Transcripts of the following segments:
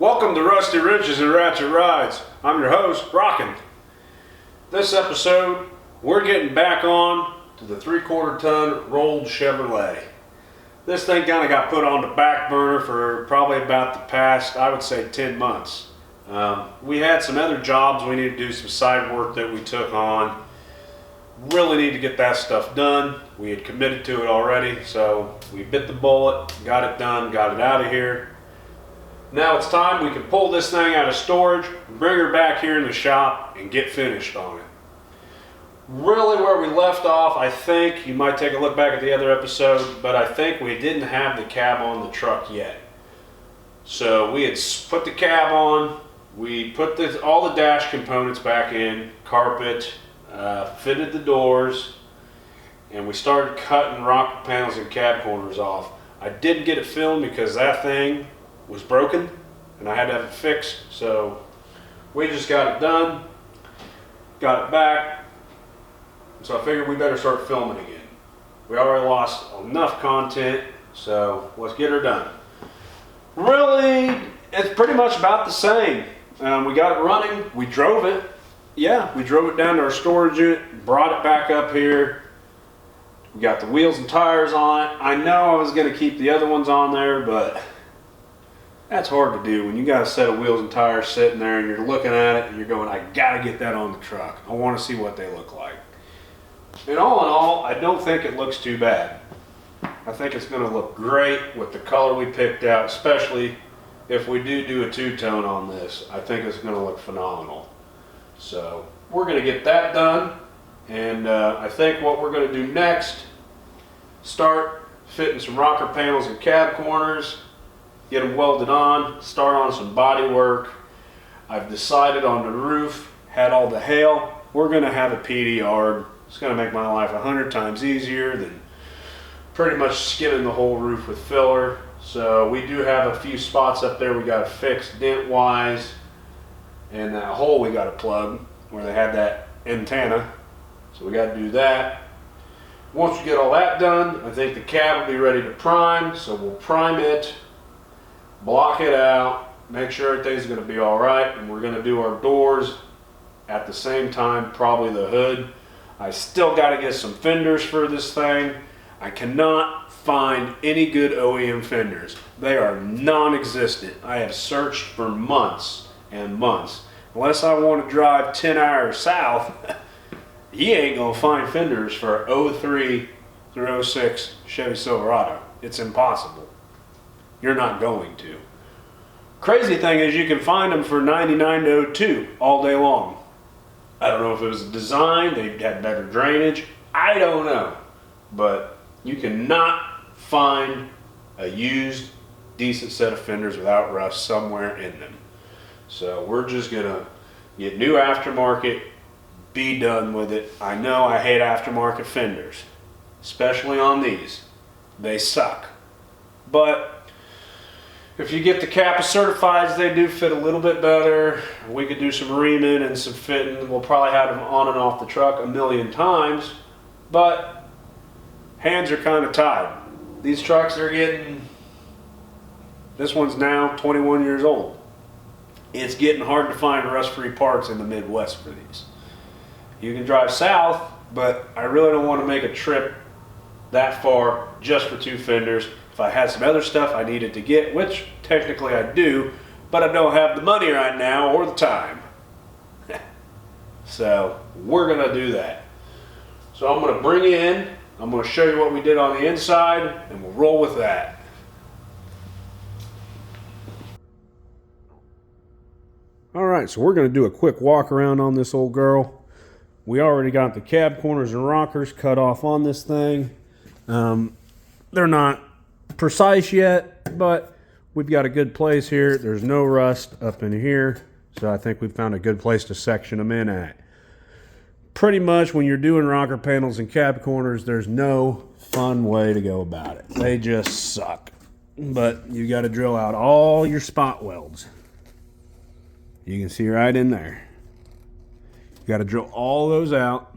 Welcome to Rusty Wrenches and Ratchet Rides. I'm your host, Rockin'. This episode, we're getting back on to the 3/4 ton rolled Chevrolet. This thing kind of got put on the back burner for probably about the past, I would say, 10 months. We had some other jobs we needed to do, some side work that we took on. Really need to get that stuff done. We had committed to it already, so we bit the bullet, got it done, got it out of here. Now it's time we can pull this thing out of storage, bring her back here in the shop, and get finished on it. Really where we left off, I think, you might take a look back at the other episode, but I think we didn't have the cab on the truck yet. So we had put the cab on, we put all the dash components back in, carpet, fitted the doors, and we started cutting rocker panels and cab corners off. I didn't get it filmed because that thing was broken and I had to have it fixed, so we just got it done, got it back, so I figured we better start filming again. We already lost enough content, so let's get her done. Really, it's pretty much about the same. We got it running, we drove it. Yeah, we drove it down to our storage unit, brought it back up here. We got the wheels and tires on it. I know I was going to keep the other ones on there, but that's hard to do when you got a set of wheels and tires sitting there and you're looking at it and you're going, I got to get that on the truck. I want to see what they look like. And all in all, I don't think it looks too bad. I think it's going to look great with the color we picked out, especially if we do a two-tone on this. I think it's going to look phenomenal. So we're going to get that done, and I think what we're going to do next, start fitting some rocker panels and cab corners, get them welded on, start on some body work. I've decided on the roof, had all the hail, we're going to have a PD yard. It's going to make my life 100 times easier than pretty much skimming the whole roof with filler. So we do have a few spots up there we got to fix dent wise. And that hole we got to plug where they had that antenna. So we got to do that. Once we get all that done, I think the cab will be ready to prime. So we'll prime it, block it out, make sure everything's going to be all right. And we're going to do our doors at the same time, probably the hood. I still got to get some fenders for this thing. I cannot find any good OEM fenders. They are non-existent. I have searched for months and months. Unless I want to drive 10 hours south, you ain't gonna find fenders for 03 through 06 Chevy Silverado. It's impossible. You're not going to. Crazy thing is you can find them for 99 to 02 all day long. I don't know if it was a design, they had better drainage, I don't know. But you cannot find a used decent set of fenders without rust somewhere in them. So we're just gonna get new aftermarket, be done with it. I know I hate aftermarket fenders, especially on these. They suck. But if you get the Kappa certifieds, they do fit a little bit better. We could do some reaming and some fitting. We'll probably have them on and off the truck a million times, but hands are kind of tied. These trucks are getting, this one's now 21 years old. It's getting hard to find rust-free parts in the Midwest for these. You can drive south, but I really don't want to make a trip that far just for two fenders. If I had some other stuff I needed to get, which technically I do, but I don't have the money right now or the time. So we're going to do that. So I'm going to bring you in, I'm going to show you what we did on the inside, and we'll roll with that. Alright, so we're going to do a quick walk around on this old girl. We already got the cab corners and rockers cut off on this thing. They're not precise yet, but we've got a good place here. There's no rust up in here, so I think we've found a good place to section them in at. Pretty much when you're doing rocker panels and cab corners, there's no fun way to go about it. They just suck. But you got to drill out all your spot welds. You can see right in there. You got to drill all those out,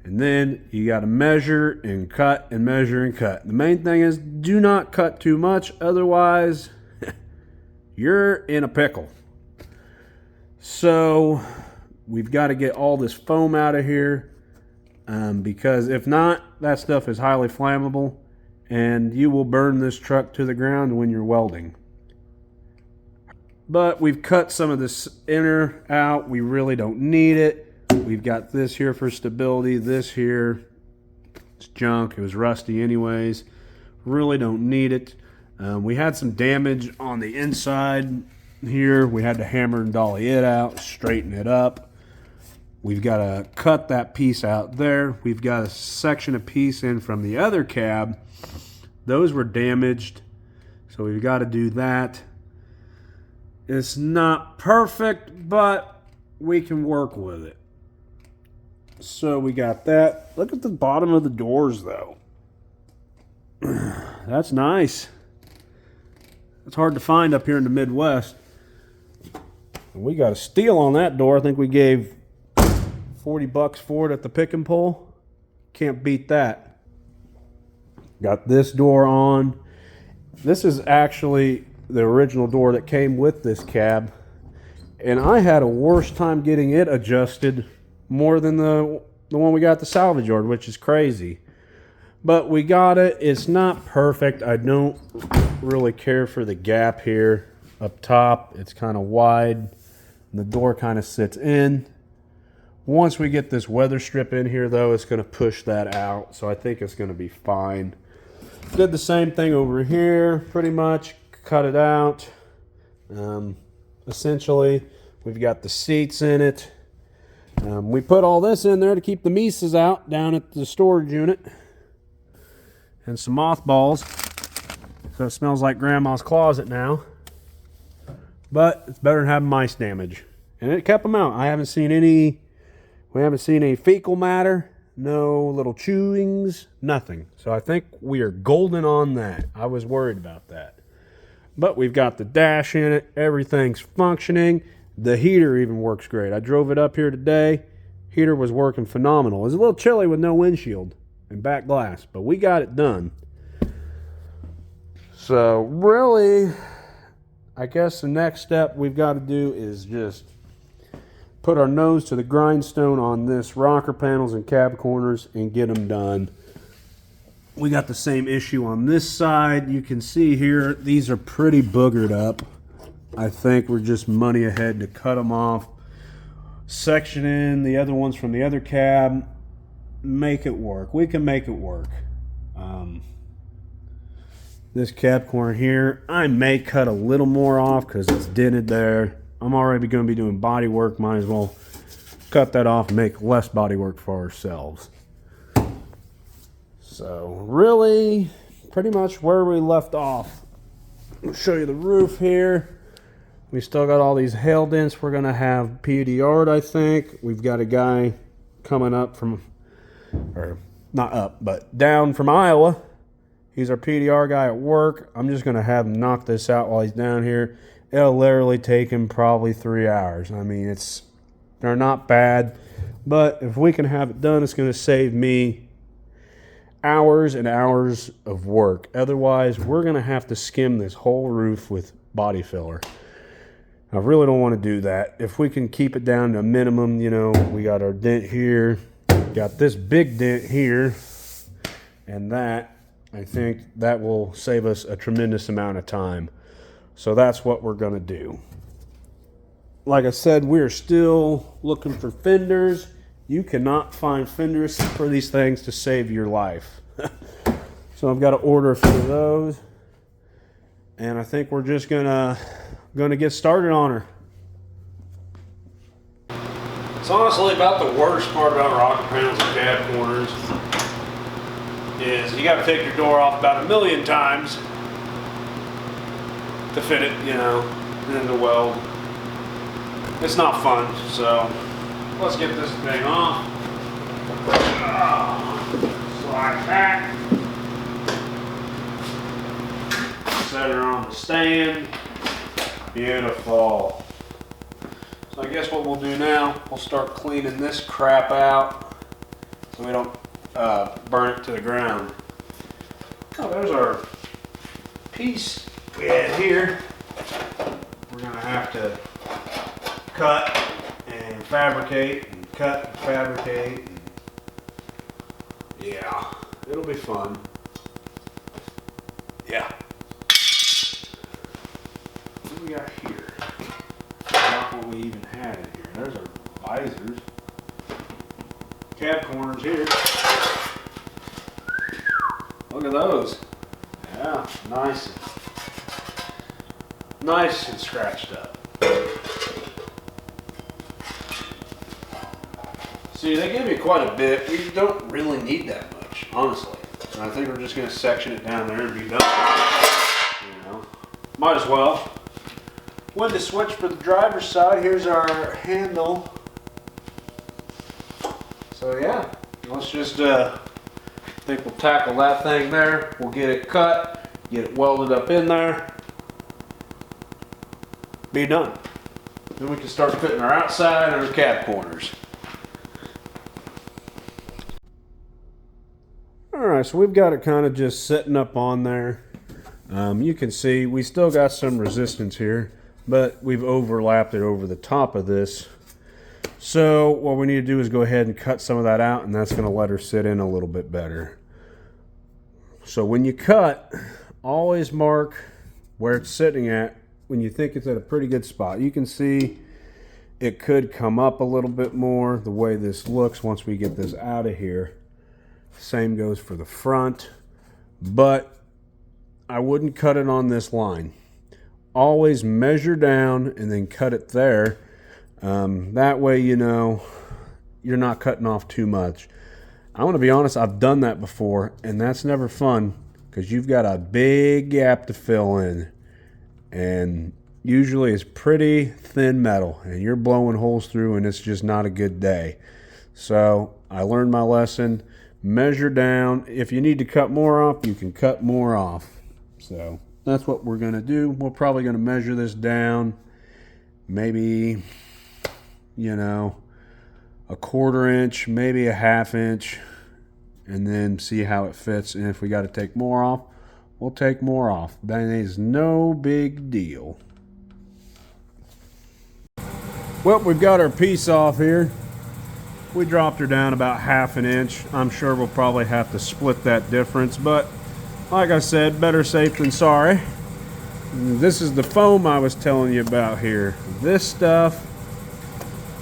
and then you got to measure and cut and measure and cut. The main thing is do not cut too much, otherwise you're in a pickle. So we've got to get all this foam out of here, because if not, that stuff is highly flammable and you will burn this truck to the ground when you're welding. But we've cut some of this inner out. We really don't need it. We've got this here for stability. This here, it's junk. It was rusty anyways. Really don't need it. We had some damage on the inside here. We had to hammer and dolly it out, straighten it up. We've got to cut that piece out there. We've got a section of piece in from the other cab. Those were damaged, so we've got to do that. It's not perfect, but we can work with it. So we got that. Look at the bottom of the doors, though. That's nice. It's hard to find up here in the Midwest. We got a steal on that door. I think we gave $40 for it at the pick and pull. Can't beat that. Got this door on. This is actually the original door that came with this cab, and I had a worse time getting it adjusted more than the one we got at the salvage yard, which is crazy. But we got it. It's not perfect. I don't really care for the gap here up top. It's kind of wide, and the door kind of sits in. Once we get this weather strip in here, though, it's going to push that out, so I think it's going to be fine. Did the same thing over here, pretty much. Cut it out. Essentially, we've got the seats in it. We put all this in there to keep the Mises out down at the storage unit. And some mothballs. So it smells like Grandma's closet now. But it's better than having mice damage. And it kept them out. We haven't seen any fecal matter. No little chewings. Nothing. So I think we are golden on that. I was worried about that. But we've got the dash in it. Everything's functioning. The heater even works great. I drove it up here today. Heater was working phenomenal. It was a little chilly with no windshield and back glass, but we got it done. So really, I guess the next step we've got to do is just put our nose to the grindstone on this rocker panels and cab corners and get them done. We got the same issue on this side. You can see here, these are pretty boogered up. I think we're just money ahead to cut them off, section in the other ones from the other cab, make it work. We can make it work. This cab corner here, I may cut a little more off because it's dented there. I'm already going to be doing body work. Might as well cut that off and make less body work for ourselves. So really, pretty much where we left off. I'll show you the roof here. We still got all these hail dents. We're going to have PUD, I think. We've got a guy coming up from, or not up, but down from Iowa. He's our PDR guy at work. I'm just going to have him knock this out while he's down here. It'll literally take him probably 3 hours. I mean, they're not bad, but if we can have it done, it's going to save me hours and hours of work. Otherwise, we're going to have to skim this whole roof with body filler. I really don't want to do that. If we can keep it down to a minimum, you know, we got our dent here, got this big dent here, and that, I think that will save us a tremendous amount of time. So that's what we're going to do. Like I said, we're still looking for fenders. You cannot find fenders for these things to save your life. So I've got to order a few of those. And I think we're just gonna get started on her. It's honestly about the worst part about rocker panels and cab corners is you got to take your door off about 1,000,000 times to fit it, you know, and then to weld. It's not fun, so let's get this thing off. Slide back. Set her on the stand. Beautiful. So I guess what we'll do now, we'll start cleaning this crap out so we don't burn it to the ground. Oh, there's our piece we had here. we're going to have to cut and fabricate and cut and fabricate. And yeah, it'll be fun. Yeah. What do we got here? Not what we even had in here. There's our visors. Cab corners here. Look at those. Yeah, nice and scratched up. See, they give you quite a bit. We don't really need that much, honestly. And I think we're just going to section it down there and be done. You know, might as well. When to switch for the driver's side, here's our handle. So yeah, let's just, I think we'll tackle that thing there. We'll get it cut, get it welded up in there. Be done. Then we can start putting our outside and our cab corners. Alright, so we've got it kind of just sitting up on there. You can see we still got some resistance here, but we've overlapped it over the top of this. So what we need to do is go ahead and cut some of that out, and that's going to let her sit in a little bit better. So when you cut, always mark where it's sitting at when you think it's at a pretty good spot. You can see it could come up a little bit more the way this looks once we get this out of here. Same goes for the front, but I wouldn't cut it on this line. Always measure down and then cut it there. That way, you know, you're not cutting off too much. I want to be honest, I've done that before, and that's never fun because you've got a big gap to fill in. And usually it's pretty thin metal, and you're blowing holes through, and it's just not a good day. So I learned my lesson. Measure down. If you need to cut more off, you can cut more off. So that's what we're going to do. We're probably going to measure this down maybe, you know, a 1/4 inch, maybe a 1/2 inch, and then see how it fits. And if we got to take more off, we'll take more off. That is no big deal. Well, we've got our piece off here. We dropped her down about 1/2 inch. I'm sure we'll probably have to split that difference, but like I said, better safe than sorry. This is the foam I was telling you about here. This stuff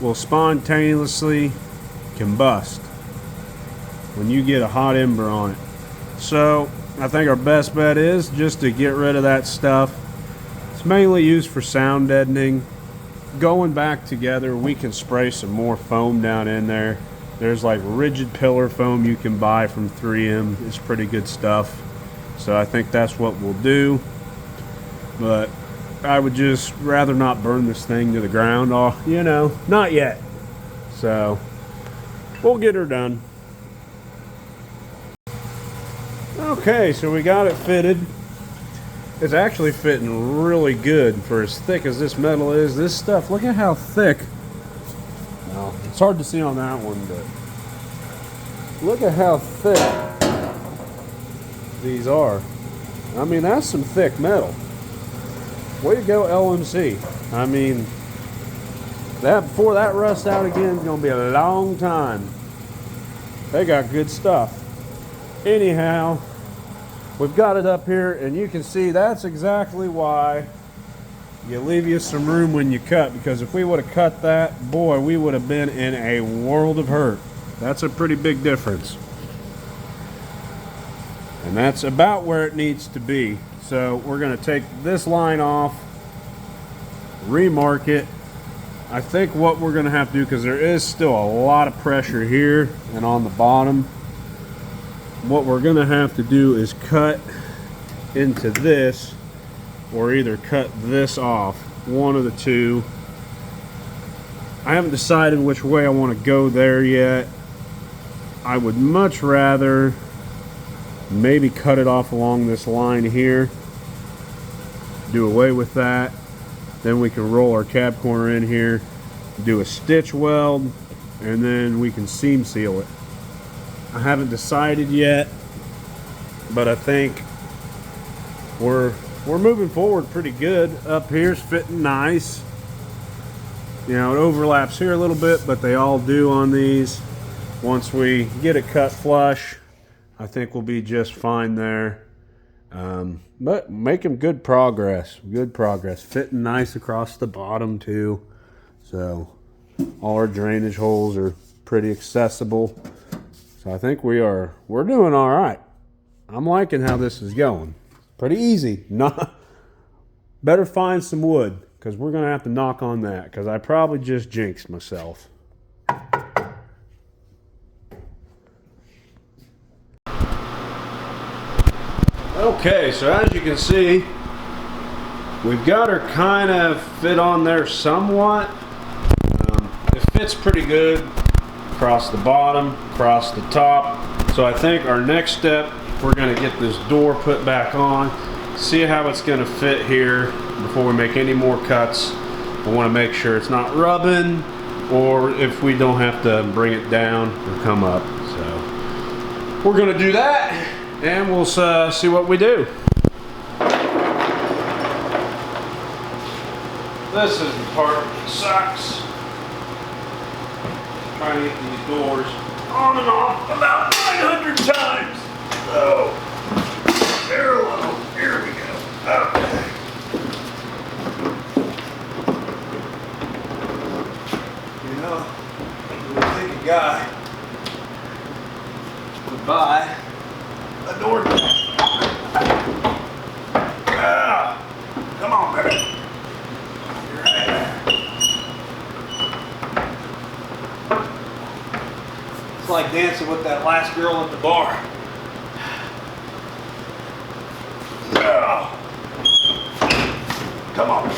will spontaneously combust when you get a hot ember on it. So I think our best bet is just to get rid of that stuff. It's mainly used for sound deadening. Going back together, we can spray some more foam down in there. There's like rigid pillar foam you can buy from 3M. It's pretty good stuff. So I think that's what we'll do. But I would just rather not burn this thing to the ground. Oh, you know, not yet. So we'll get her done. Okay, so we got it fitted. It's actually fitting really good for as thick as this metal is. This stuff, look at how thick. Well, it's hard to see on that one, but look at how thick these are. I mean, that's some thick metal. Way to go, LMC. I mean, that before that rusts out again, it's going to be a long time. They got good stuff. Anyhow, we've got it up here, and you can see that's exactly why you leave you some room when you cut, because if we would have cut that, boy, we would have been in a world of hurt. That's a pretty big difference. And that's about where it needs to be. So we're going to take this line off, remark it. I think what we're going to have to do, because there is still a lot of pressure here and on the bottom, what we're going to have to do is cut into this, or either cut this off, one of the two. I haven't decided which way I want to go there yet. I would much rather maybe cut it off along this line here, do away with that, then we can roll our cab corner in here, do a stitch weld, and then we can seam seal it. I haven't decided yet, but I think we're we're moving forward pretty good. Up here's fitting nice. You know, it overlaps here a little bit, but they all do on these. Once we get it cut flush, I think we'll be just fine there. But making good progress. Good progress. Fitting nice across the bottom too. So all our drainage holes are pretty accessible. So I think we're doing all right. I'm liking how this is going. Pretty easy. Better find some wood, because we're gonna have to knock on that, because I probably just jinxed myself. Okay, so as you can see, we've got her kind of fit on there somewhat. It fits pretty good across the bottom, across the top. So I think our next step, we're going to get this door put back on, see how it's going to fit here before we make any more cuts. I want to make sure it's not rubbing, or if we don't have to bring it down or come up. So we're going to do that, and we'll see what we do. This is the part that sucks. Trying to get these doors on and off about 900 times. So, parallel. Here we go. Okay. You know, you would think a guy would buy a door jack. Come on, baby. You're right there. It's like dancing with that last girl at the bar. Come on.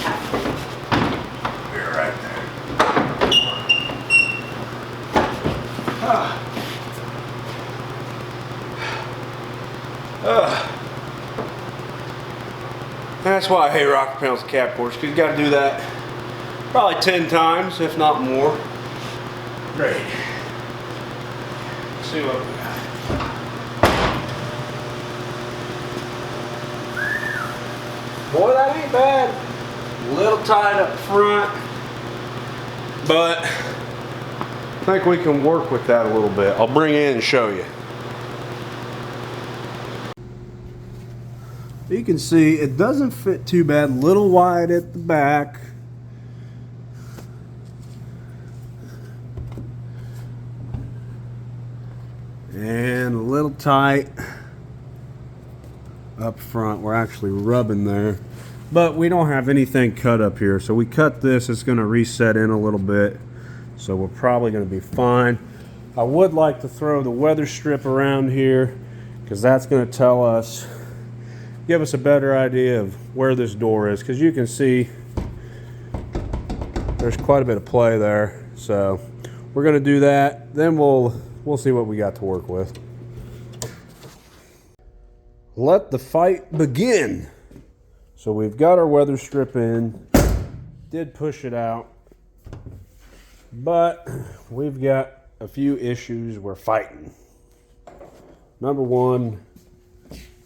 You're right there. That's why I hate rocker panels and cap ports, because you got to do that probably 10 times, if not more. Great. Let's see what we got. Boy, that ain't bad. A little tight up front, but I think we can work with that a little bit. I'll bring it in and show you. You can see it doesn't fit too bad. A little wide at the back. And a little tight up front. We're actually rubbing there, but we don't have anything cut up here, so we cut this. It's going to reset in a little bit, so we're probably going to be fine. I would like to throw the weather strip around here, because that's going to give us a better idea of where this door is, because you can see there's quite a bit of play there. So we're going to do that, then we'll see what we got to work with. Let the fight begin. So we've got our weather strip in, did push it out, but we've got a few issues we're fighting. Number one,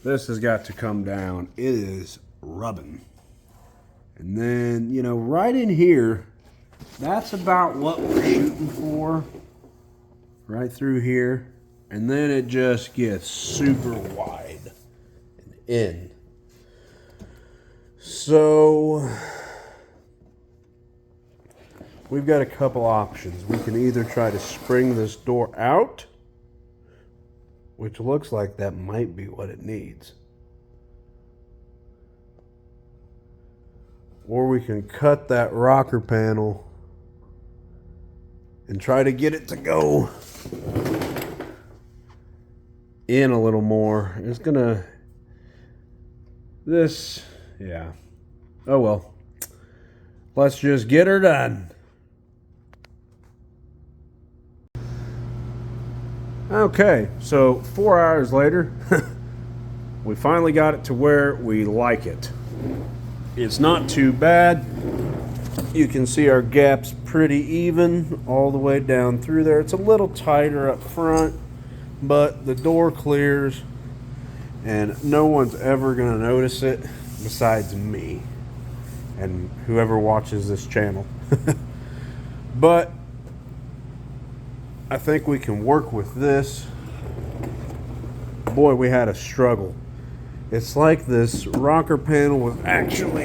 this has got to come down. It is rubbing. And then, you know, right in here, that's about what we're shooting for, right through here. And then it just gets super wide and in. So we've got a couple options. We can either try to spring this door out, which looks like that might be what it needs, or we can cut that rocker panel and try to get it to go in a little more. It's gonna, yeah. Oh well. Let's just get her done. Okay, so 4 hours later, we finally got it to where we like it. It's not too bad. You can see our gap's pretty even all the way down through there. It's a little tighter up front, but the door clears and no one's ever gonna notice it. besides me and whoever watches this channel. But I think we can work with this. Boy, we had a struggle. It's like this rocker panel was actually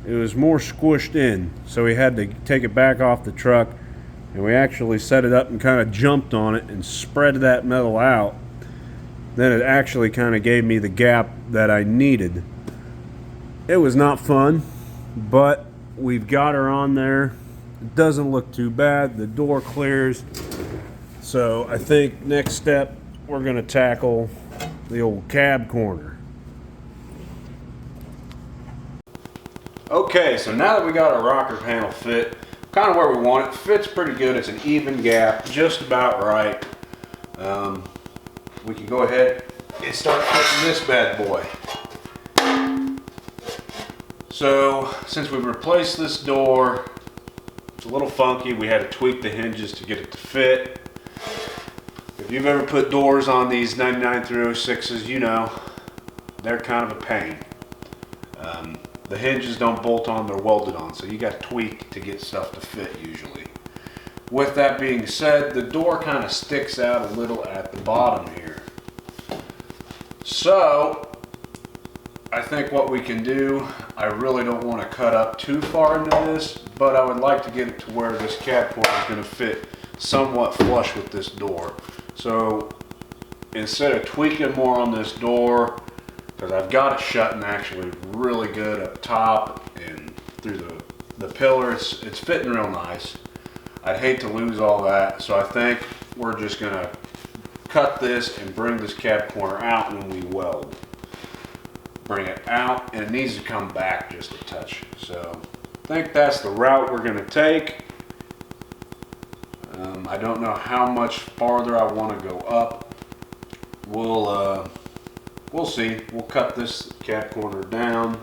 it was more squished in, so we had to take it back off the truck, and we actually set it up and kind of jumped on it and spread that metal out. Then it actually kind of gave me the gap that I needed. It was not fun, but we've got her on there. It doesn't look too bad. The door clears. So I think next step, we're going to tackle the old cab corner. Okay, so now that we got our rocker panel fit, kind of where we want it, fits pretty good. It's an even gap, just about right. We can go ahead and start fitting this bad boy. So, since we replaced this door, it's a little funky. We had to tweak the hinges to get it to fit. If you've ever put doors on these 99 through 06s, you know they're kind of a pain. The hinges don't bolt on, they're welded on, so you got to tweak to get stuff to fit usually. With that being said, the door kind of sticks out a little at the bottom here. So, I think what we can do, I really don't want to cut up too far into this, but I would like to get it to where this cab corner is going to fit somewhat flush with this door. So, instead of tweaking more on this door, because I've got it shutting actually really good up top and through the pillar, it's fitting real nice. I'd hate to lose all that, so I think we're just going to cut this and bring this cab corner out when we weld. Bring it out, and it needs to come back just a touch. So I think that's the route we're going to take. I don't know how much farther I want to go up. We'll see. We'll cut this cab corner down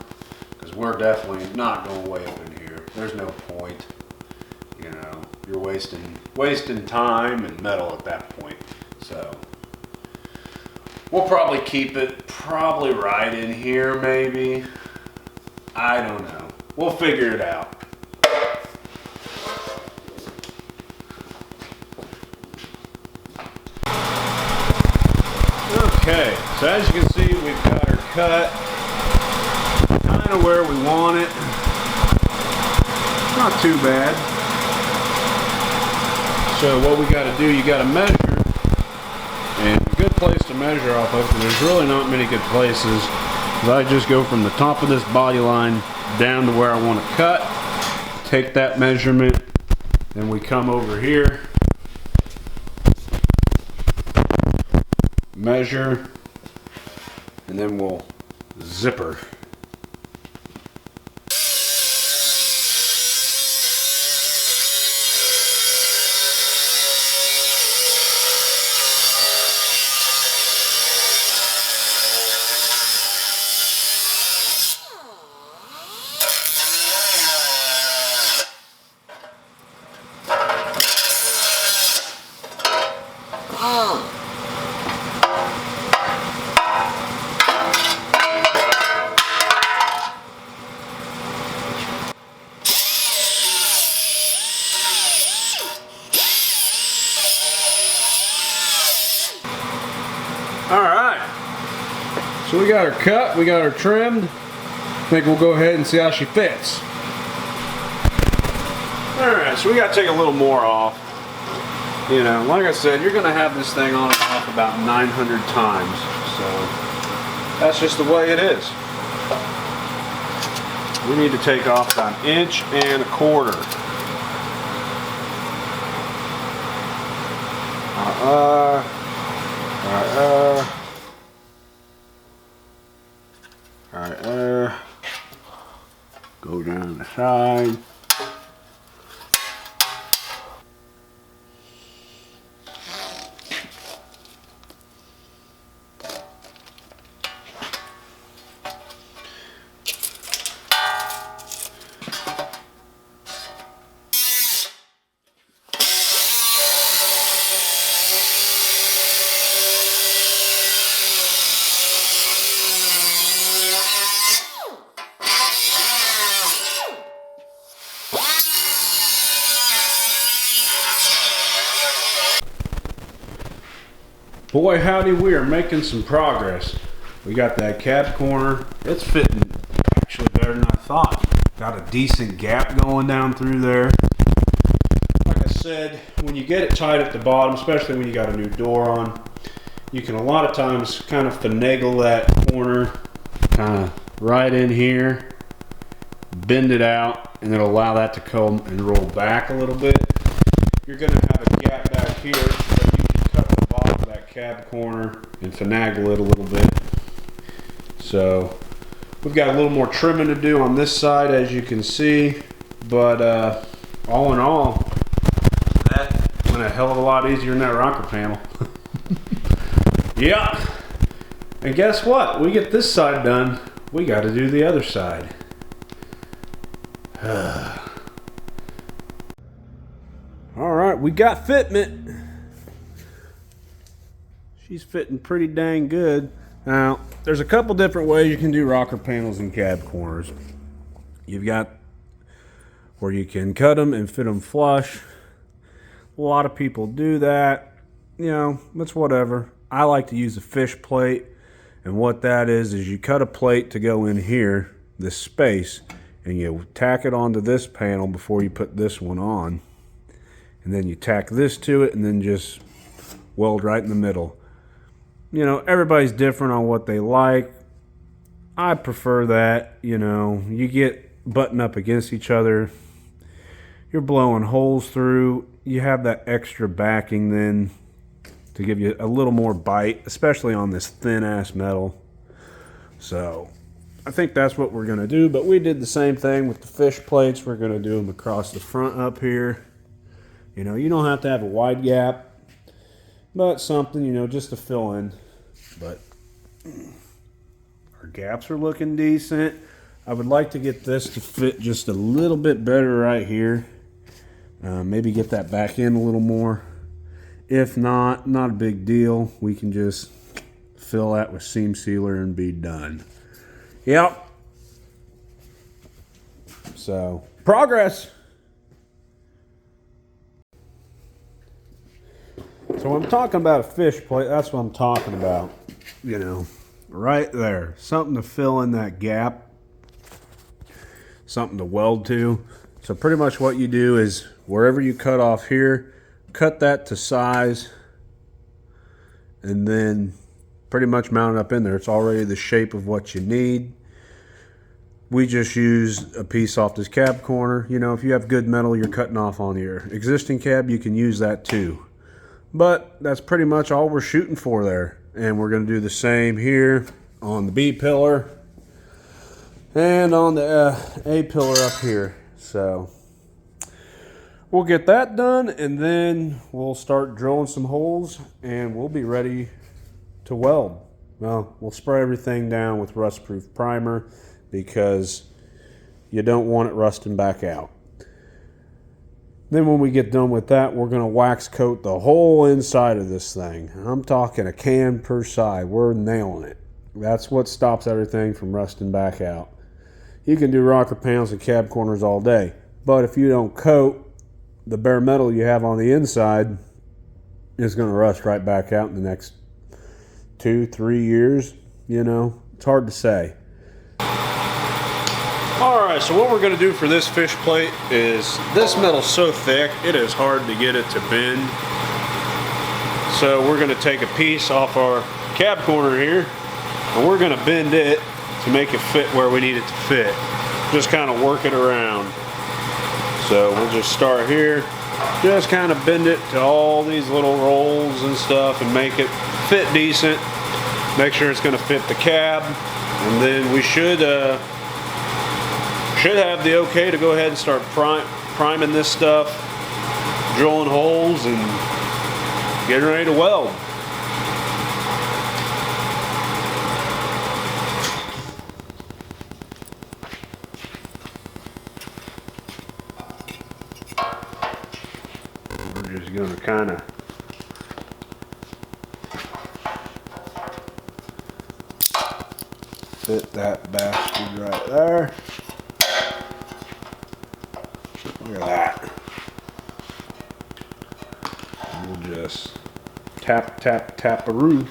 because we're definitely not going way up in here. There's no point. You know, you're wasting time and metal at that point. So we'll probably keep it right in here maybe. I don't know. We'll figure it out. Okay, so as you can see, we've got her cut kind of where we want it. Not too bad. So what we got to do, you got to measure. And a good place to measure off of, and there's really not many good places, is I just go from the top of this body line down to where I want to cut, take that measurement, then we come over here, measure, and then we'll zipper. Alright, so we got her cut, we got her trimmed. I think we'll go ahead and see how she fits. Alright, so we got to take a little more off. You know, like I said, you're going to have this thing on and off about 900 times. So, that's just the way it is. We need to take off about 1.25 inches. Go down the side. Boy howdy, we are making some progress. We got that cab corner. It's fitting actually better than I thought. Got a decent gap going down through there. Like I said, when you get it tight at the bottom, especially when you got a new door on, you can a lot of times kind of finagle that corner kind of right in here, bend it out, and it'll allow that to come and roll back a little bit. You're going to have a gap back here, so you can cut the bottom of that cab corner and finagle it a little bit. So we've got a little more trimming to do on this side, as you can see, but all in all, that went a hell of a lot easier than that rocker panel. Yeah. And guess what? We get this side done, we got to do the other side. All right, we got fitment. She's fitting pretty dang good. Now, there's a couple different ways you can do rocker panels and cab corners. You've got where you can cut them and fit them flush. A lot of people do that. You know, it's whatever. I like to use a fish plate. And what that is you cut a plate to go in here, this space, and you tack it onto this panel before you put this one on. And then you tack this to it and then just weld right in the middle. You know, everybody's different on what they like. I prefer that. You know, you get buttoned up against each other, you're blowing holes through, you have that extra backing then to give you a little more bite, especially on this thin ass metal. So I think that's what we're going to do, but we did the same thing with the fish plates. We're going to do them across the front up here. You know, you don't have to have a wide gap, but something, you know, just to fill in. But our gaps are looking decent. I would like to get this to fit just a little bit better right here. Maybe get that back in a little more. If not, not a big deal. We can just fill that with seam sealer and be done. Yep. So, progress. So when I'm talking about a fish plate, that's what I'm talking about. You know, right there. Something to fill in that gap. Something to weld to. So pretty much what you do is wherever you cut off here, cut that to size, and then pretty much mount it up in there. It's already the shape of what you need. We just used a piece off this cab corner. You know, if you have good metal you're cutting off on your existing cab, you can use that too. But that's pretty much all we're shooting for there. And we're going to do the same here on the B pillar and on the A pillar up here. So we'll get that done, and then we'll start drilling some holes, and we'll be ready to weld. Well, we'll spray everything down with rust-proof primer because you don't want it rusting back out. Then when we get done with that, we're going to wax coat the whole inside of this thing. I'm talking a can per side. We're nailing it. That's what stops everything from rusting back out. You can do rocker panels and cab corners all day, but if you don't coat, the bare metal you have on the inside is going to rust right back out in the next 2-3 years. You know, it's hard to say. Alright, so what we're going to do for this fish plate is, this metal's so thick it is hard to get it to bend. So we're going to take a piece off our cab corner here and we're going to bend it to make it fit where we need it to fit. Just kind of work it around. So we'll just start here, just kind of bend it to all these little rolls and stuff and make it fit decent. Make sure it's going to fit the cab, and then we should have the okay to go ahead and start priming this stuff, drilling holes, and getting ready to weld. We're just going to kind of fit that bastard right there. Look at that. We'll just Tap, tap, tap-a-roo.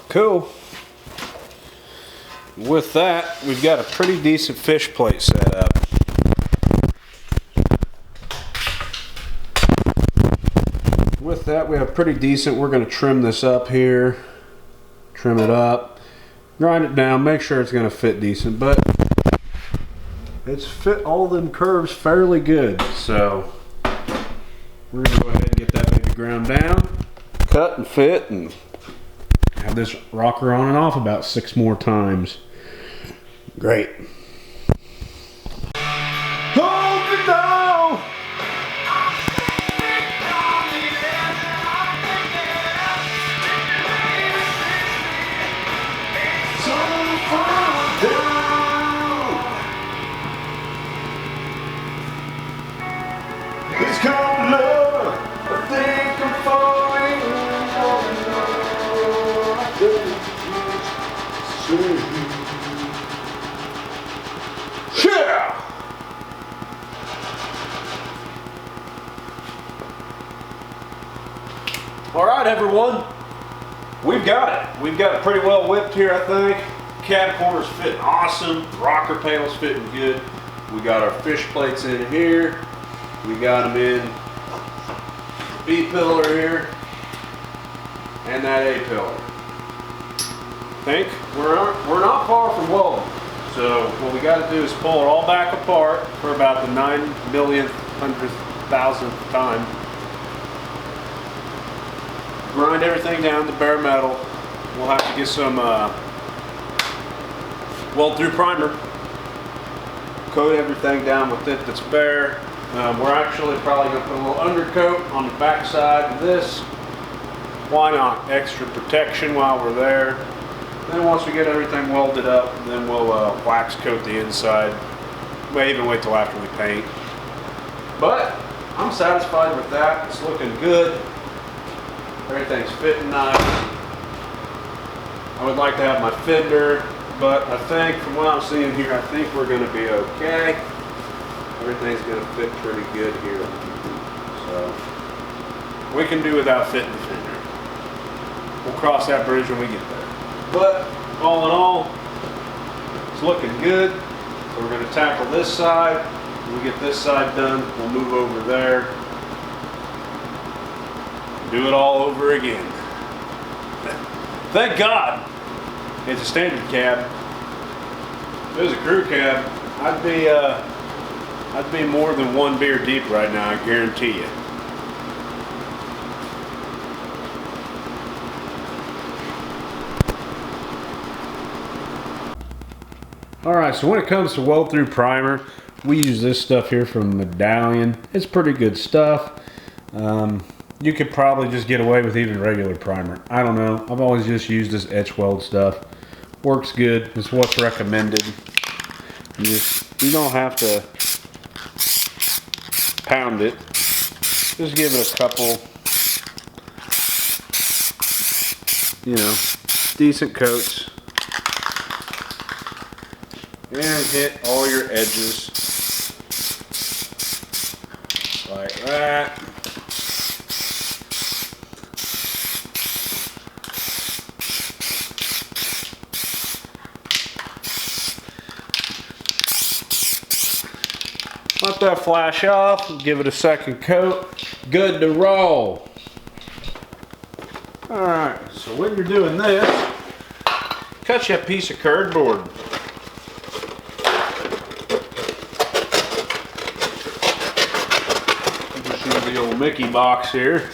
Cool. With that, we've got a pretty decent fish plate set up. With that, we have pretty decent. We're going to trim this up here. Trim it up. Grind it down. Make sure it's going to fit decent. But it's fit all them curves fairly good. So we're going to go ahead and get that baby ground down. Cut and fit and have this rocker on and off about 6 more times. Great. Hold it down. It's called love. I think I'm falling. Yeah. All right, everyone. We've got it. We've got it pretty well whipped here, I think. Cab corner's fitting awesome. Rocker panel's fitting good. We got our fish plates in here. We got them in the B pillar here and that A pillar. I think we're not far from welding. So what we got to do is pull it all back apart for about the 9,000,000,000th time. Grind everything down to bare metal. We'll have to get some weld-through primer. Coat everything down with it that's bare. We're actually probably going to put a little undercoat on the back side of this. Why not? Extra protection while we're there. Then once we get everything welded up, then we'll wax coat the inside. May even wait till after we paint. But I'm satisfied with that. It's looking good. Everything's fitting nice. I would like to have my fender, but I think from what I'm seeing here, I think we're going to be okay. Everything's going to fit pretty good here. So we can do without fitting the fender. We'll cross that bridge when we get there. But all in all, it's looking good. So we're going to tackle this side. When we get this side done, we'll move over there. Do it all over again. Thank God it's a standard cab. If it was a crew cab, I'd be more than 1 beer deep right now, I guarantee you. Alright, so when it comes to weld-through primer, we use this stuff here from Medallion. It's pretty good stuff. You could probably just get away with even regular primer. I don't know. I've always just used this etch weld stuff. Works good. It's what's recommended. You don't have to pound it. Just give it a couple, decent coats. And hit all your edges like that. Let that flash off, give it a second coat, good to roll. Alright, so when you're doing this, cut you a piece of cardboard. Just use the old Mickey box here.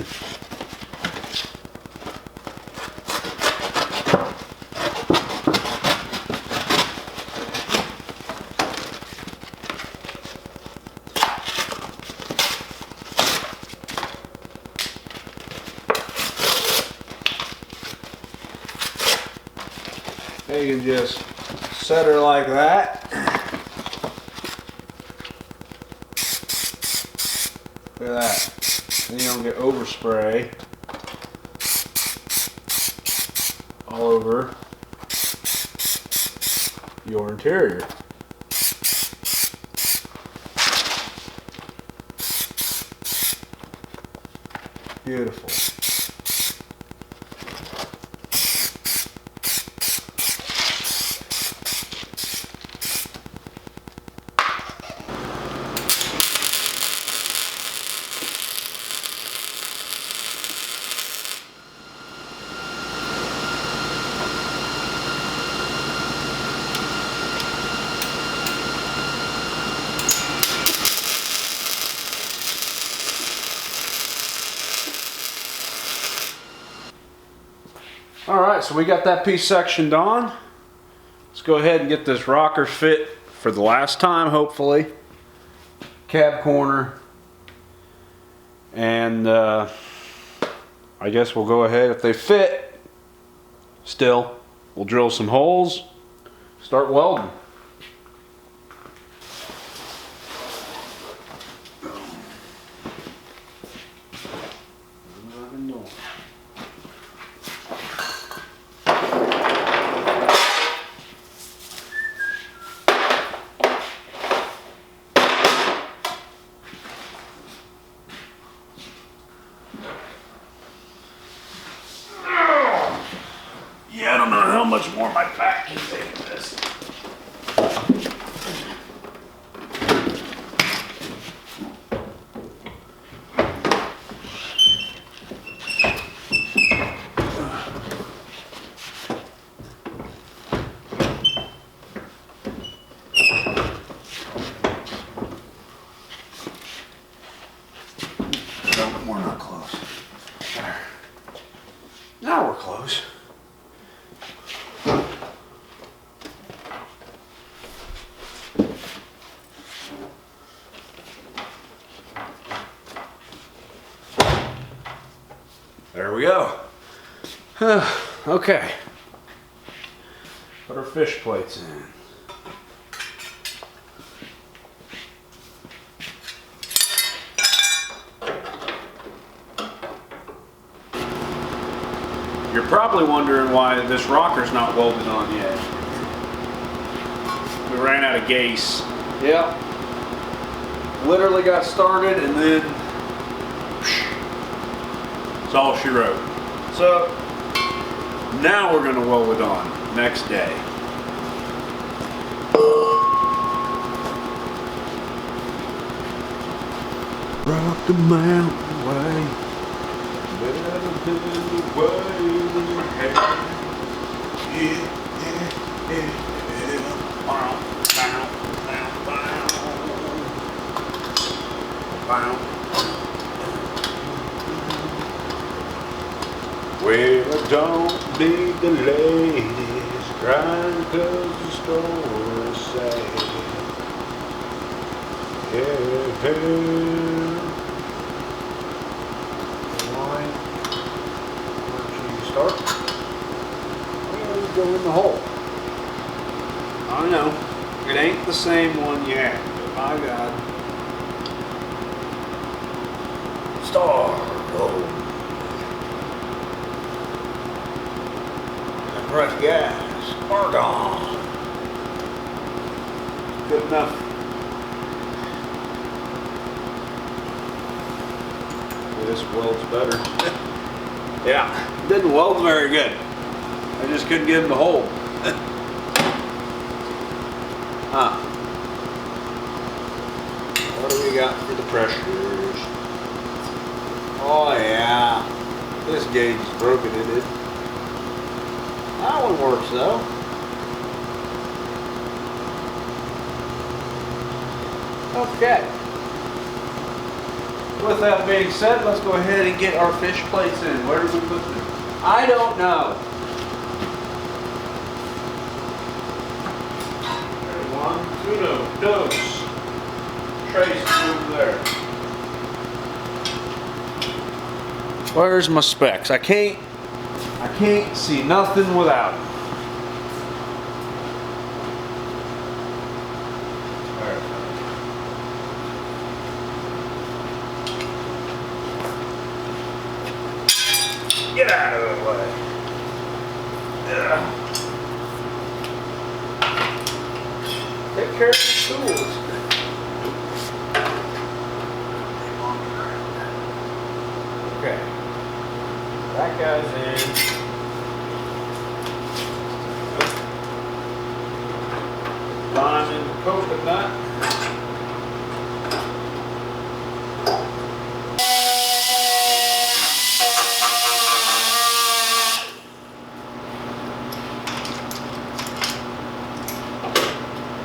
you can just set her like that. Look at that. Then you don't get overspray all over your interior. Beautiful. Alright, so we got that piece sectioned on. Let's go ahead and get this rocker fit for the last time, hopefully. Cab corner. And I guess we'll go ahead, if they fit, still, we'll drill some holes, start welding. Yeah, I don't know how much more my back can take this. No, we're not close. There. Now we're close. There we go. Okay. Put our fish plates in. You're probably wondering why this rocker's not welded on yet. We ran out of gas. Yep. Literally got started and then that's all she wrote. So now we're gonna weld it on next day. Rock the mountain way. Well, don't be the ladies crying 'cause the story's sad. Yeah. Why don't you start? Well, go in the hole. I know, it ain't the same one yet, but my God. Start hole. Press gas, argon. Good enough. This welds better. Yeah, didn't weld very good. I just couldn't get in the hole. Huh. What do we got for the pressures? Oh yeah, this gauge is broken, isn't it? That one works though. Okay. With that being said, let's go ahead and get our fish plates in. Where do we put them? I don't know. There's one, dos. Trace over there. Where's my specs? I can't see nothing without them. Get out of the way. Take care of the tools. Okay. That guy's in. Lime in the coconut.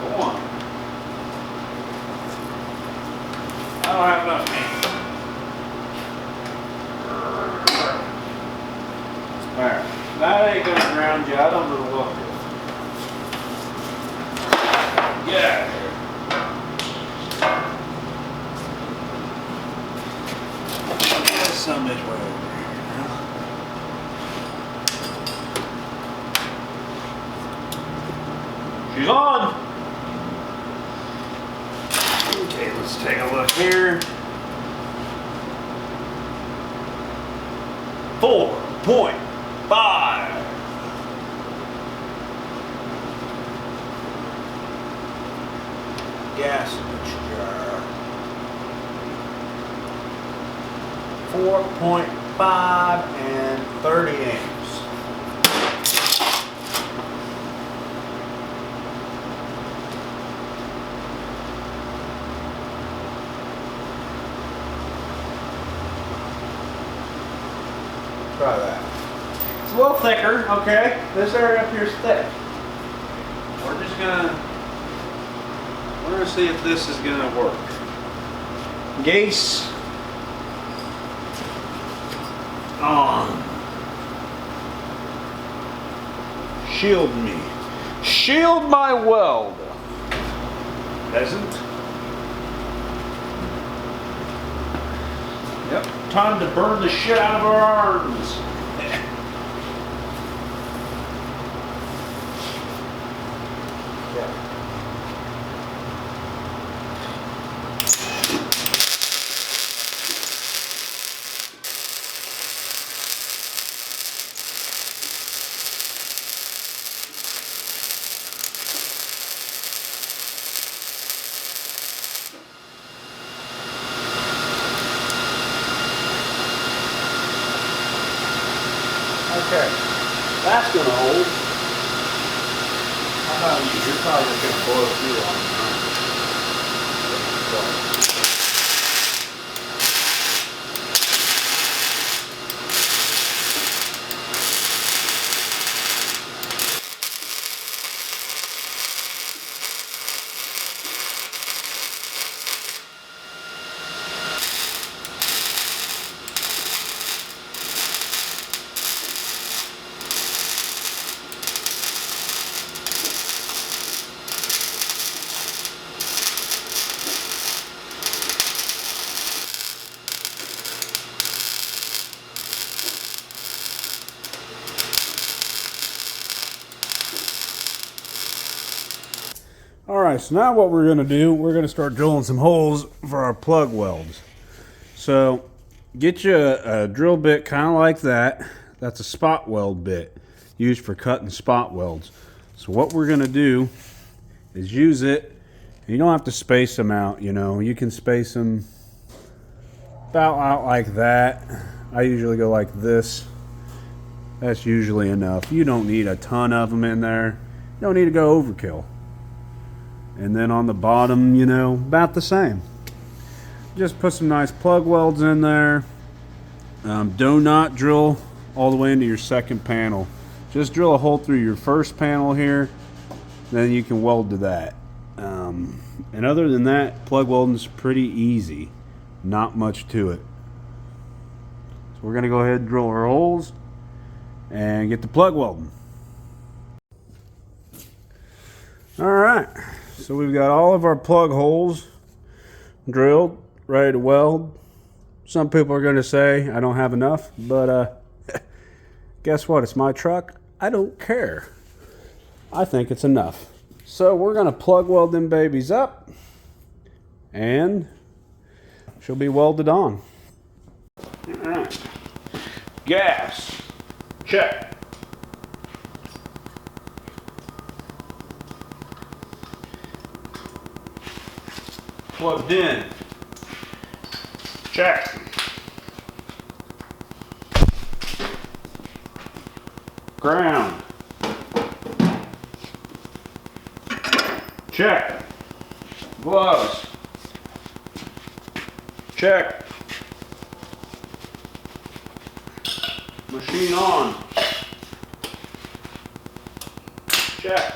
Go on. I don't have enough meat. Alright, that ain't gonna ground you. I don't know what. Get out of here. There's some midway over here now. She's on. Okay, let's take a look here. 4.5. Gas mixture. 4.5 and 30 amps. Try that. It's a little thicker, okay? This area up here is thick. We're gonna see if this is gonna work. Gauge on. Shield me. Shield my weld. Peasant. Yep, time to burn the shit out of our arms. Okay, that's going to hold. How about you? You're probably just going to blow through on it. Alright, so now what we're going to do, we're going to start drilling some holes for our plug welds. So, get you a drill bit kind of like that. That's a spot weld bit, used for cutting spot welds. So what we're going to do is use it. You don't have to space them out, you know. You can space them about out like that. I usually go like this. That's usually enough. You don't need a ton of them in there. You don't need to go overkill. And then on the bottom, you know, about the same. Just put some nice plug welds in there. Do not drill all the way into your second panel. Just drill a hole through your first panel here, then you can weld to that. And other than that, plug welding is pretty easy. Not much to it. So we're gonna go ahead and drill our holes and get the plug welding. All right. So we've got all of our plug holes drilled, ready to weld. Some people are going to say I don't have enough, but guess what? It's my truck. I don't care. I think it's enough. So we're going to plug weld them babies up, and she'll be welded on. All right. Gas. Check. Plugged in. Check. Ground. Check. Gloves. Check. Machine on. Check.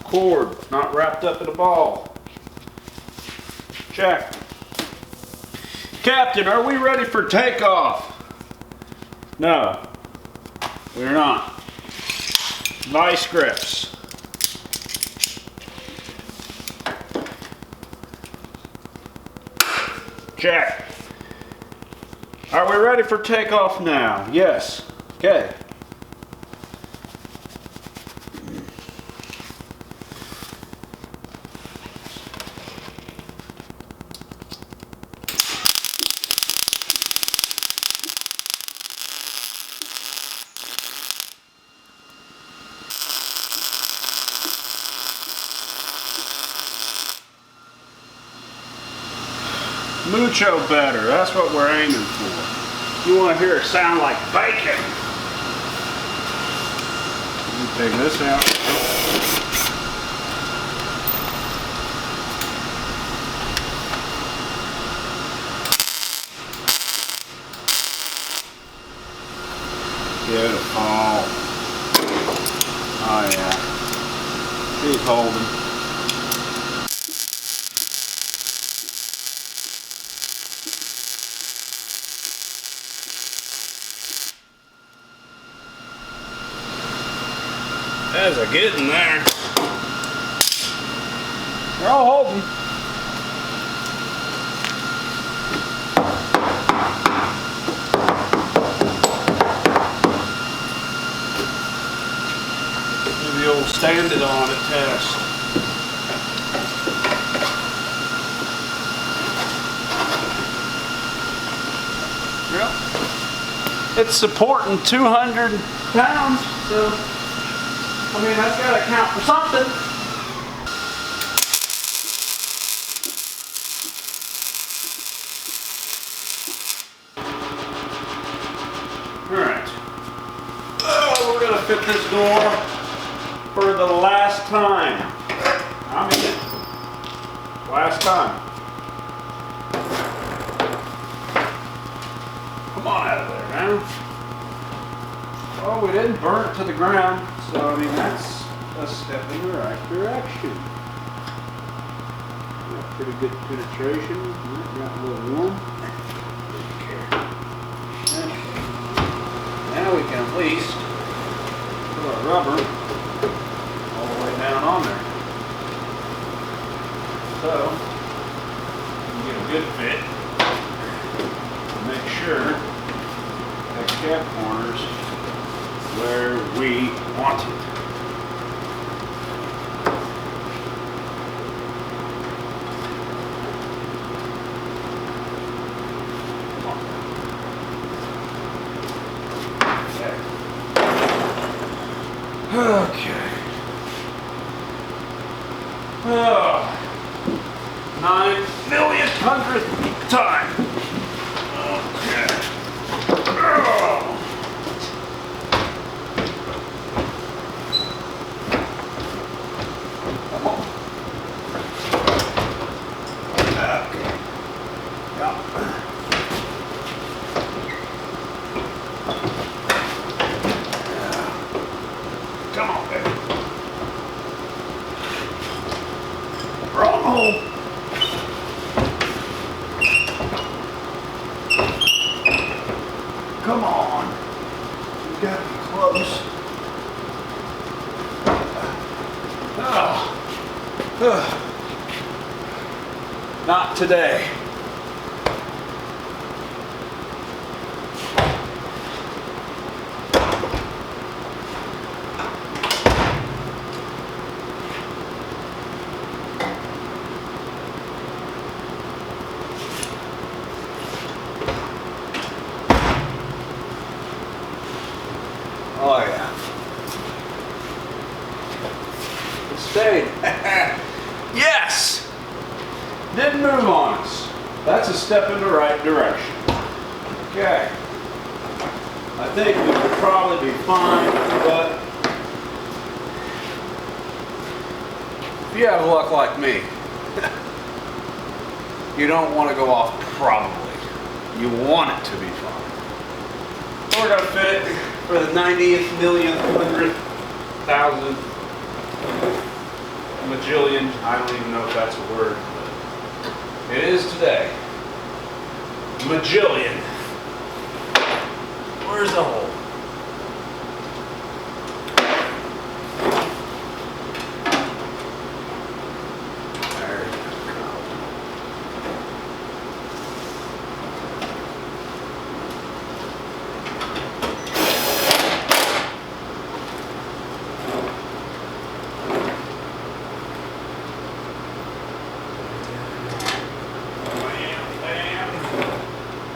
Cord not wrapped up in a ball. Check. Captain, are we ready for takeoff? No, we're not. Vice grips. Check. Are we ready for takeoff now? Yes. Okay. Mucho better. That's what we're aiming for. You want to hear it sound like bacon. Let me take this out. Beautiful. Oh yeah. She's holding. As I get in there, they're all holding. Do the old stand it on it test. Yep. It's supporting 200 pounds, so I mean, that's got to count for something. All right. Oh, we're going to fit this door for the last time. I mean it. Last time. Come on out of there, man. Oh, we didn't burn it to the ground. So, I mean, that's a step in the right direction. Got pretty good penetration. Got a little warm. Okay. Now we can at least put our rubber all the way down on there. So, we can get a good fit. Make sure that cap corners where we want it. Okay. Oh, 9 millionth hundredth time. Okay. Oh. Come on, baby. Wrong hole. Come on. You gotta be close. Not today. Stayed. Yes! Didn't move on us. That's a step in the right direction. Okay. I think we will probably be fine, but if you have luck like me, you don't want to go off probably. You want it to be fine. We're going to fit for the 90th, millionth, 100th, 1,000th, majillion. I don't even know if that's a word, but it is today. Majillion. Where's the hole? There you go. Bam, bam.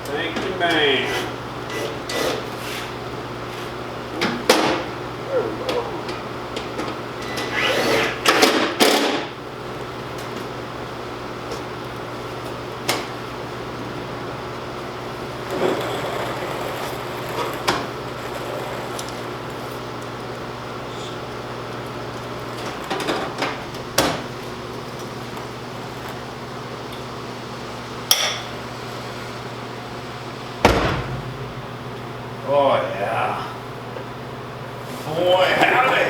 Thank you, man. Oh yeah. Boy, howdy.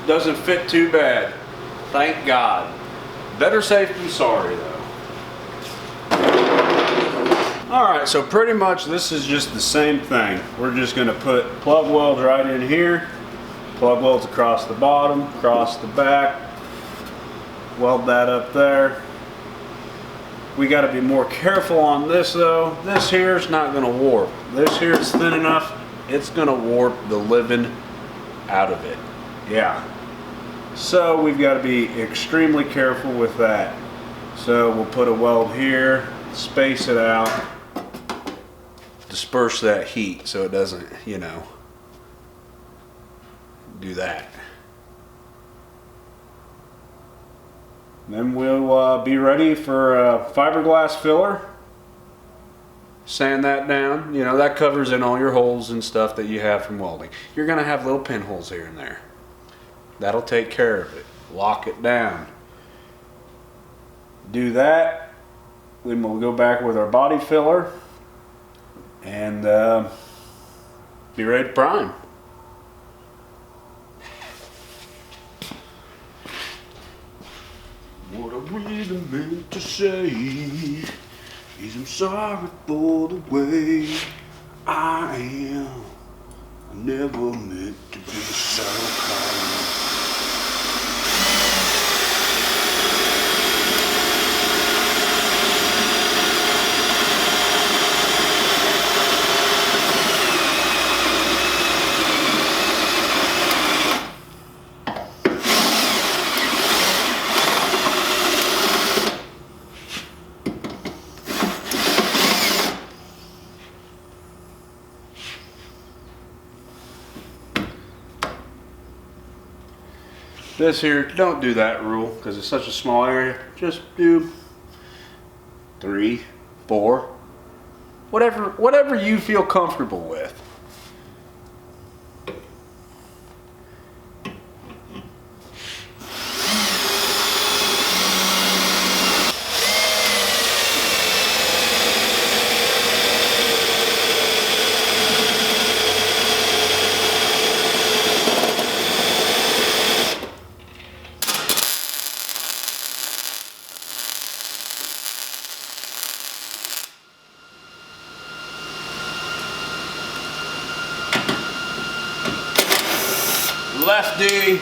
Doesn't fit too bad. Thank God. Better safe than sorry, though. Alright, so pretty much this is just the same thing. We're just going to put plug welds right in here, plug welds across the bottom, across the back, weld that up there. We got to be more careful on this though. This here is not going to warp. This here is thin enough, it's going to warp the living out of it. Yeah. So we've got to be extremely careful with that. So we'll put a weld here, space it out, disperse that heat so it doesn't, you know, do that. Then we'll be ready for a fiberglass filler. Sand that down. You know, that covers in all your holes and stuff that you have from welding. You're going to have little pinholes here and there. That'll take care of it. Lock it down. Do that. Then we'll go back with our body filler and be ready to prime. What I really meant to say is I'm sorry for the way I am. I never meant to be so kind. This here, don't do that rule because it's such a small area. Just do 3, 4, whatever you feel comfortable with. Lefty.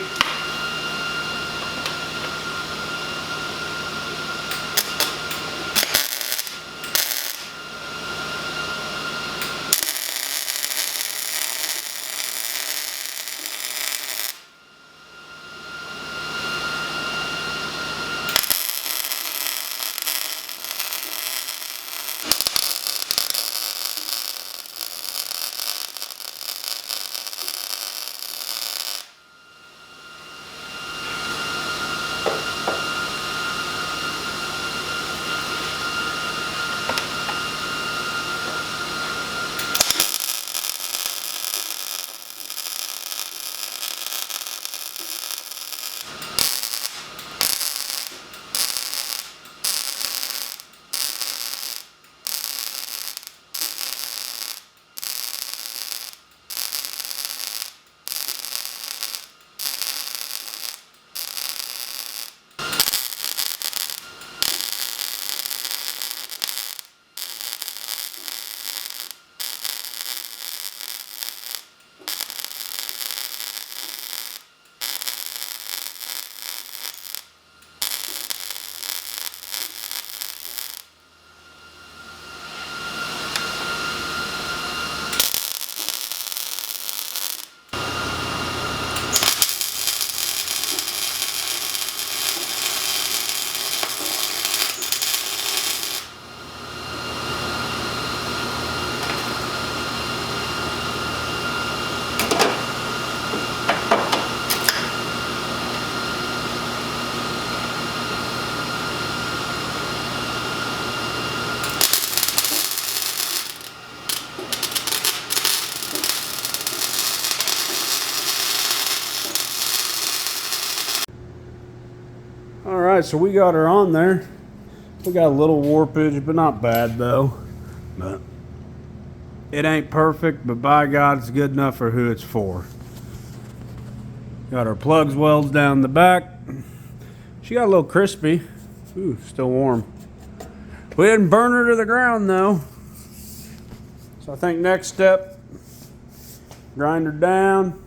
Alright, so we got her on there. We got a little warpage, but not bad though. But it ain't perfect, but by God, it's good enough for who it's for. Got our plugs welds down the back. She got a little crispy. Ooh, still warm. We didn't burn her to the ground though. So I think next step, grind her down,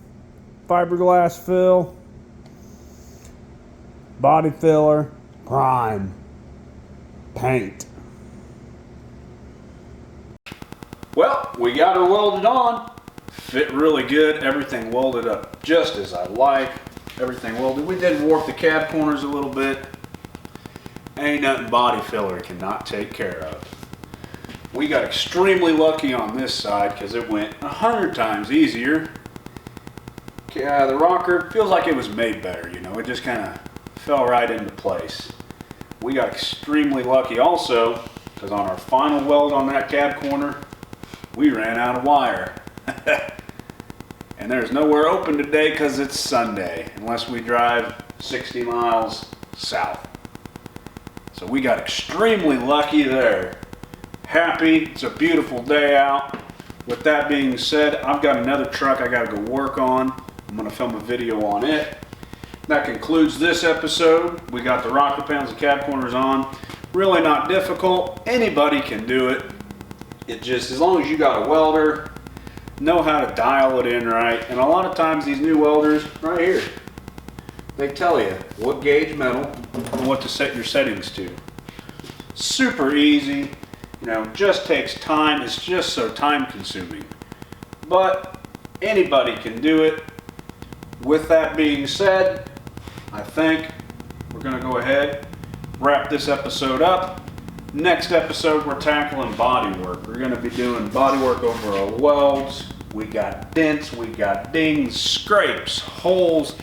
fiberglass fill, body filler, prime, paint. Well, we got her welded on. Fit really good. Everything welded up just as I like. Everything welded. We did warp the cab corners a little bit. Ain't nothing body filler cannot take care of. We got extremely lucky on this side because it went 100 times easier. The rocker feels like it was made better, you know, it just kind of fell right into place. We got extremely lucky also because on our final weld on that cab corner, we ran out of wire. And there's nowhere open today because it's Sunday, unless we drive 60 miles south. So we got extremely lucky there. Happy, it's a beautiful day out. With that being said, I've got another truck I gotta go work on. I'm gonna film a video on it. That concludes this episode. We got the rocker panels and cab corners on. Really not difficult, anybody can do it. It just, as long as you got a welder, know how to dial it in right. And a lot of times these new welders, right here, they tell you what gauge metal and what to set your settings to. Super easy, you know, just takes time. It's just so time consuming. But anybody can do it. With that being said, I think we're gonna go ahead, wrap this episode up. Next episode, we're tackling body work. We're gonna be doing body work over our welds. We got dents, we got dings, scrapes, holes,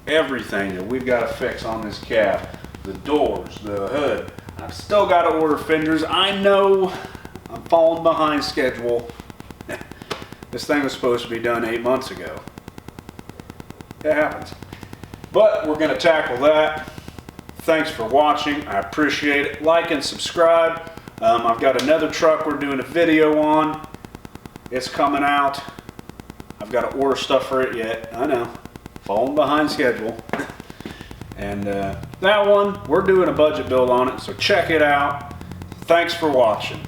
everything that we've got to fix on this cab. The doors, the hood. I've still got to order fenders. I know I'm falling behind schedule. This thing was supposed to be done 8 months ago. It happens. But we're going to tackle that. Thanks for watching. I appreciate it. Like and subscribe. I've got another truck we're doing a video on. It's coming out. I've got to order stuff for it yet. I know. Falling behind schedule. And that one, we're doing a budget build on it, so check it out. Thanks for watching.